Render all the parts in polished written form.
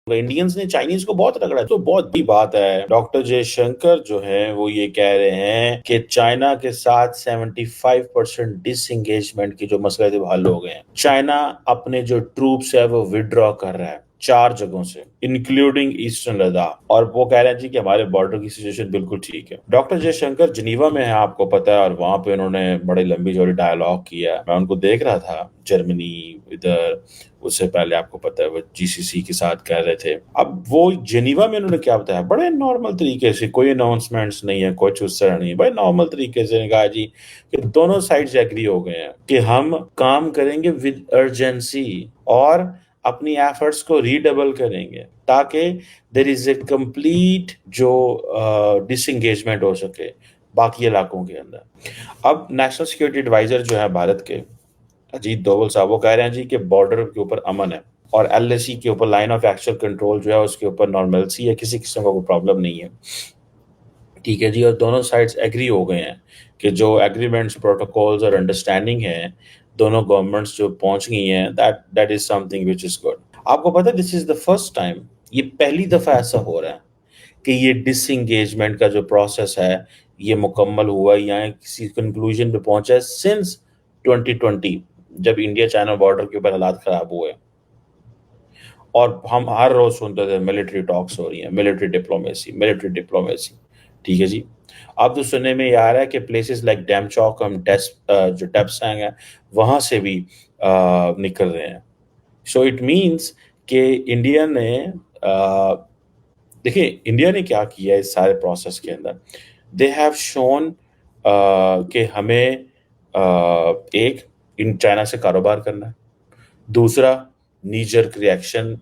Indians ने Chinese को बहुत रगड़ा, तो बहुत बड़ी बात है। डॉक्टर जयशंकर जो है वो ये कह रहे हैं कि चाइना के साथ 75% डिसएंगेजमेंट की जो मसले थे वो हल हो गए हैं। चाइना अपने जो ट्रूप्स है वो विड्रॉ कर रहा है 4 जगहों से, इंक्लूडिंग ईस्टर्न लद्दाख, और वो कह रहे हैं जी कि हमारे बॉर्डर की सिचुएशन बिल्कुल ठीक है। डॉक्टर जयशंकर जिनीवा में है, आपको पता है, और वहां पे उन्होंने बड़ी लंबी चौड़ी डायलॉग किया। मैं उनको देख रहा था जर्मनी, इधर, उससे पहले आपको पता है वो जीसीसी के साथ कह रहे थे। अब वो जेनीवा में उन्होंने क्या बताया, बड़े नॉर्मल तरीके से, कोई अनाउंसमेंट्स नहीं है, कुछ उस तरह नहीं, बड़े नॉर्मल तरीके से कहा जी कि दोनों साइड्स एग्री हो गए हैं कि हम काम करेंगे विद अर्जेंसी और अपनी एफर्ट्स को रीडबल करेंगे ताकि देयर इज ए कंप्लीट जो डिसएंगेजमेंट हो सके बाकी इलाकों के अंदर। अब नेशनल सिक्योरिटी एडवाइजर जो है भारत के, अजीत डोवल साहब, वो कह रहे हैं जी कि बॉर्डर के ऊपर अमन है और एलएसी के ऊपर, लाइन ऑफ एक्चुअल कंट्रोल जो है उसके ऊपर नॉर्मलसी है, किसी किस्म का कोई प्रॉब्लम नहीं है। ठीक है जी, और दोनों साइड्स एग्री हो गए हैं कि जो एग्रीमेंट्स, प्रोटोकॉल्स और अंडरस्टैंडिंग है, दोनों गवर्नमेंट्स जो पहुंच गई हैं, that that is something which is good. आपको पता है this is the first time, ये पहली दफा ऐसा हो रहा है कि ये डिसएंगेजमेंट का जो प्रोसेस है ये मुकम्मल हुआ या किसी कंक्लूजन पे पहुंचा है सिंस 2020, जब इंडिया चाइना बॉर्डर के ऊपर हालात खराब हुए। और हम हर रोज सुनते थे मिलिट्री टॉक्स हो रही हैं, मिलिट्री डिप्लोमेसी, मिलिट्री डिप्लोमेसी। ठीक है जी, अब तो सुनने में ये आ रहा है कि प्लेसेस लाइक डैमचौक, हम जो डेप्सैंग है वहां से भी निकल रहे हैं। सो इट मीन्स कि इंडिया ने, देखिए इंडिया ने क्या किया इस सारे प्रोसेस के अंदर, दे हैव शोन कि हमें एक, इन चाइना से कारोबार करना है, दूसरा नीजर्क रिएक्शन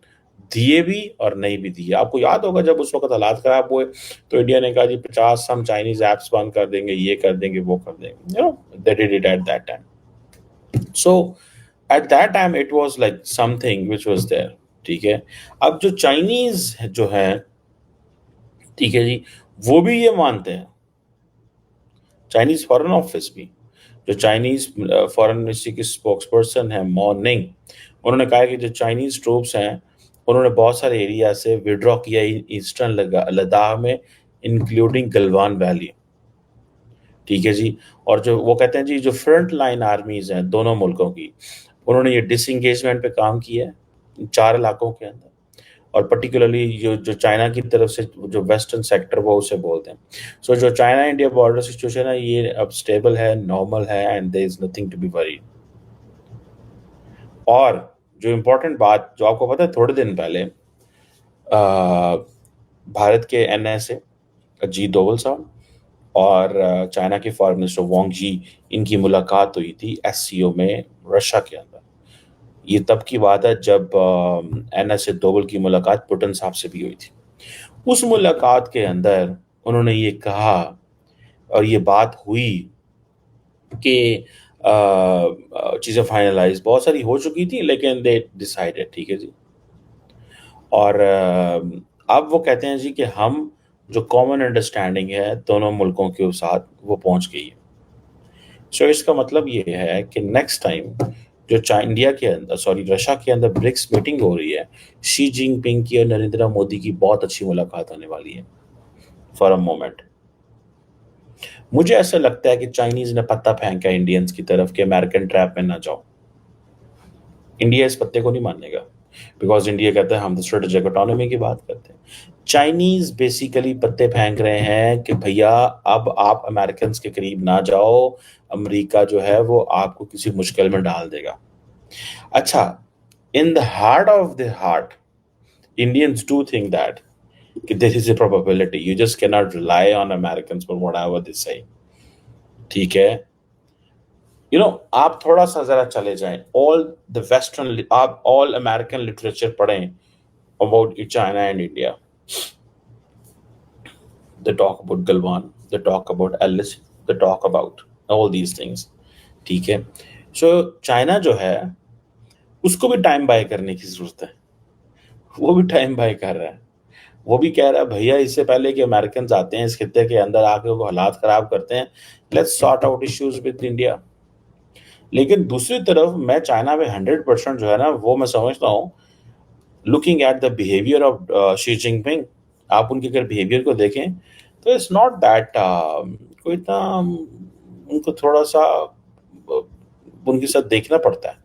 दिए भी और नहीं भी दिए। आपको याद होगा जब उस वक्त हालात खराब हुए तो इंडिया ने कहा जी 50 हम चाइनीज ऐप्स बंद कर देंगे, ये कर देंगे, वो कर देंगे, you know, they did it at that time. So at that time it was like something which was there. ठीक है, अब जो चाइनीज जो है, ठीक है जी, वो भी ये मानते हैं, चाइनीज फॉरेन ऑफिस भी, जो चाइनीज फॉरेन मिनिस्ट्री की स्पोक्स पर्सन है मॉर्निंग, उन्होंने कहा कि जो चाइनीज ट्रूप्स हैं उन्होंने बहुत सारे एरिया से विड्रॉ किया ईस्टर्न लद्दाख में, इंक्लूडिंग गलवान वैली। ठीक है जी, और जो वो कहते हैं जी जो फ्रंट लाइन आर्मीज हैं दोनों मुल्कों की, उन्होंने ये डिसएंगेजमेंट पे काम किया है इन 4 इलाकों के अंदर, और पर्टिकुलरली जो जो चाइना की तरफ से जो वेस्टर्न सेक्टर वो उसे बोलते हैं। सो जो चाइना इंडिया बॉर्डर सिचुएशन है ये अब स्टेबल है, नॉर्मल है, and there is nothing to be worried. और जो इम्पोर्टेंट बात, जो आपको पता है, थोड़े दिन पहले भारत के एनएसए अजीत डोवल साहब और चाइना के फॉरेन मिनिस्टर वांग जी, इनकी मुलाकात हुई थी एससीओ में रशिया के अंदर। ये तब की बात है जब एनएसए डोवल की मुलाकात पुतिन साहब से भी हुई थी। उस मुलाकात के अंदर उन्होंने ये कहा और ये बात हुई कि चीज़ें फाइनलाइज बहुत सारी हो चुकी थी लेकिन दे डिसाइडेड। ठीक है जी, और अब वो कहते हैं जी कि हम जो कॉमन अंडरस्टैंडिंग है दोनों मुल्कों के साथ वो पहुंच गई है। सो इसका मतलब ये है कि नेक्स्ट टाइम जो इंडिया के अंदर, सॉरी, रशिया के अंदर ब्रिक्स मीटिंग हो रही है, शी जिनपिंग की और नरेंद्र मोदी की बहुत अच्छी मुलाकात होने वाली है। फॉर अ मोमेंट मुझे ऐसा लगता है कि चाइनीज ने पत्ता फेंका इंडियंस की तरफ कि अमेरिकन ट्रैप में ना जाओ। इंडिया इस पत्ते को नहीं मानेगा, बिकॉज इंडिया कहता है हम तो स्ट्रेटेजिक ऑटोनॉमी की बात करते हैं। चाइनीज बेसिकली पत्ते फेंक रहे हैं कि भैया अब आप अमेरिकन के करीब ना जाओ, अमेरिका जो है वो आपको किसी मुश्किल में डाल देगा। अच्छा, in the heart of the heart Indians do think that कि this is a probability, you just cannot rely on Americans for whatever they say। ठीक है, आप थोड़ा सा जरा चले जाएं, ऑल द वेस्टर्न, आप ऑल अमेरिकन लिटरेचर पढ़ें about China and India. They talk about Galwan, they talk about Alice, they talk about all these things। ठीक है, सो चाइना जो है उसको भी टाइम बाय करने की जरूरत है, वो भी टाइम बाय कर रहा है। वो भी कह रहा है भैया इससे पहले कि अमेरिकन आते हैं इस खित्ते के अंदर आके वो हालात खराब करते हैं, let's sort out issues with India. लेकिन दूसरी तरफ मैं चाइना में 100% जो है ना वो मैं समझता हूँ looking at the behaviour of Xi Jinping, आप उनके अगर बिहेवियर को देखें तो इट्स नॉट दैट कोई इतना उनको थोड़ा सा उनके साथ देखना पड़ता है।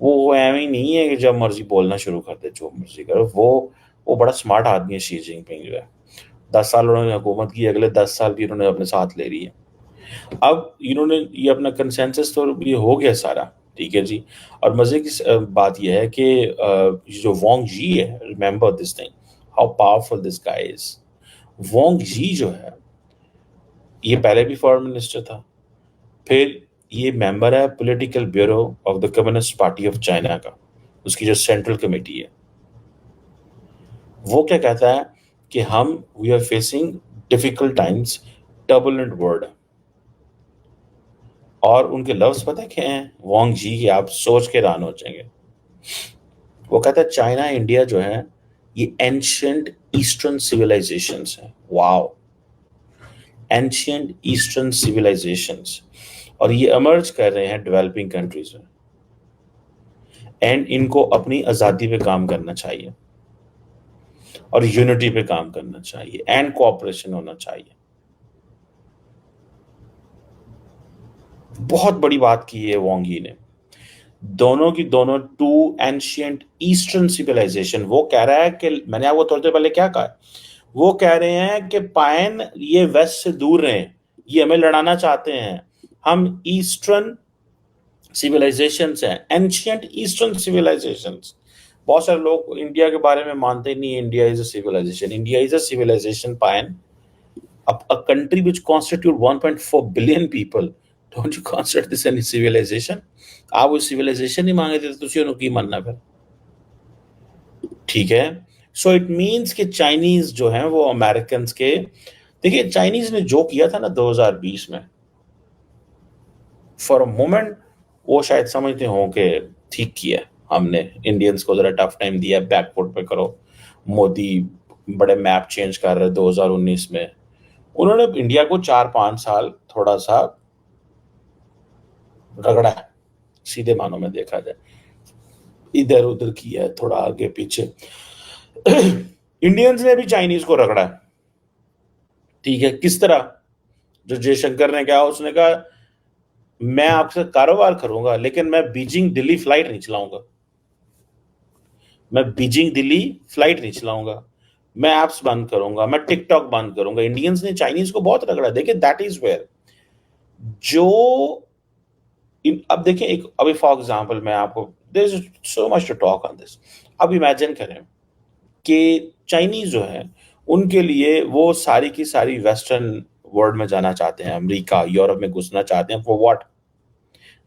वो ऐਵੇਂ ही नहीं है कि जब मर्जी बोलना शुरू कर दे जो मर्जी करो। वो बड़ा स्मार्ट आदमी है शी जिनपिंग जो है। 10 साल उन्होंने हुकूमत की, अगले 10 साल भी उन्होंने अपने साथ ले रही है। अब इन्होंने ये अपना कंसेंसस तो ये हो गया सारा, ठीक है जी। और मजे की बात यह है कि ये जो वोंग जी है, remember this thing how powerful this guy is. Wong ji जो है ये पहले भी फॉरेन मिनिस्टर था, फिर ये मेंबर है political bureau of the communist party of China का, उसकी जो सेंट्रल कमेटी है। वो क्या कहता है कि हम we are facing difficult times, turbulent world. और उनके लफ्ज पता है क्या हैं वांग जी की, आप सोच के हैरान हो जाएंगे। वो कहता है चाइना इंडिया जो है ये एंशियंट ईस्टर्न सिविलाइजेशंस है। वाओ, एंशियंट ईस्टर्न सिविलाइजेशंस, और ये इमर्ज कर रहे हैं डेवलपिंग कंट्रीज में। एंड इनको अपनी आज़ादी पे काम करना चाहिए और यूनिटी पे काम करना चाहिए एंड कोऑपरेशन होना चाहिए। बहुत बड़ी बात की है वांगी ने। दोनों की दोनों टू एंशियंट ईस्टर्न सिविलाइजेशन। वो कह रहा है कि मैंने आपको थोड़ी देर पहले क्या कहा, वो कह रहे हैं कि पायन ये वेस्ट से दूर रहे, ये हमें लड़ाना चाहते हैं। हम ईस्टर्न सिविलाइजेशन हैं, एंशियंट ईस्टर्न सिविलाइजेशन। बहुत सारे लोग इंडिया के बारे में मानते नहीं, India is a civilization. India is a civilization पायन, a country which constitute 1.4 billion people। don't you consider this any civilization? आप वो civilization नहीं मांगे थे तो ਤੁਸੀਂ ਉਹਨੂੰ ਕੀ मानना फिर? ठीक है। सो इट मीन्स कि चाइनीज जो हैं वो अमेरिकन के, देखिए चाइनीज ने जो किया था ना 2020 में, फॉर अ मोमेंट वो शायद समझते हो कि ठीक किया, हमने इंडियंस को जरा टफ टाइम दिया, बैकफुट पे करो। मोदी बड़े मैप चेंज कर रहे 2019 में। उन्होंने इंडिया को 4-5 साल थोड़ा सा रगड़ा है, सीधे मानों में देखा जाए, इधर उधर किया है, थोड़ा आगे पीछे। इंडियंस ने भी चाइनीज को रगड़ा है, ठीक है। किस तरह? जो जयशंकर ने कहा, उसने कहा मैं आपसे कारोबार करूंगा लेकिन मैं बीजिंग दिल्ली फ्लाइट नहीं चलाऊंगा, मैं बीजिंग दिल्ली फ्लाइट नहीं चलाऊंगा, मैं ऐप्स बंद करूंगा, मैं टिकटॉक बंद करूंगा। इंडियंस ने चाइनीज को बहुत रगड़ा। देखिए दैट इज वेयर जो अब देखिए एक, अभी फॉर एग्जांपल मैं आपको, there is so much to talk on this. अब इमेजिन करें कि चाइनीज जो है उनके लिए वो सारी की सारी वेस्टर्न वर्ल्ड में जाना चाहते हैं, अमेरिका यूरोप में घुसना चाहते हैं। For what?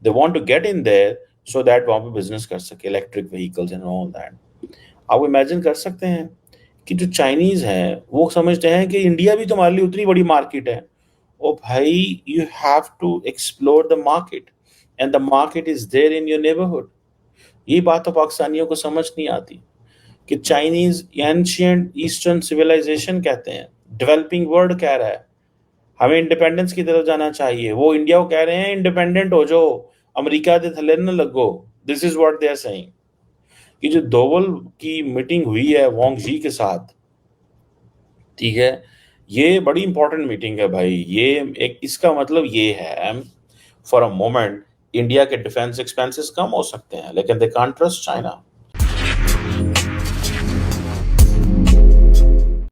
They want to get in there so that वहां पे बिजनेस कर सके, electric vehicles and all that. आप इमेजिन कर सकते हैं कि जो चाइनीज हैं वो समझते हैं कि इंडिया भी तुम्हारे लिए उतनी बड़ी मार्केट है। ओ भाई, you have to explore the market and the market is there in your neighbourhood. ये बात तो पाकिस्तानियों को समझ नहीं आती कि चाइनीज एंशियंट ईस्टर्न सिविलाइजेशन कहते हैं, डेवलपिंग वर्ल्ड कह रहा है हमें इंडिपेंडेंस की तरफ जाना चाहिए। वो इंडिया को कह रहे हैं इंडिपेंडेंट हो जाओ, अमेरिका के थले न लगो। This is what they are saying. कि जो दोवल की मीटिंग हुई है वांग जी के साथ, ठीक है, ये बड़ी इंपॉर्टेंट मीटिंग है भाई। ये एक, इसका मतलब ये है फॉर अ मोमेंट इंडिया के डिफेंस एक्सपेंसेस कम हो सकते हैं लेकिन दे कांट ट्रस्ट चाइना।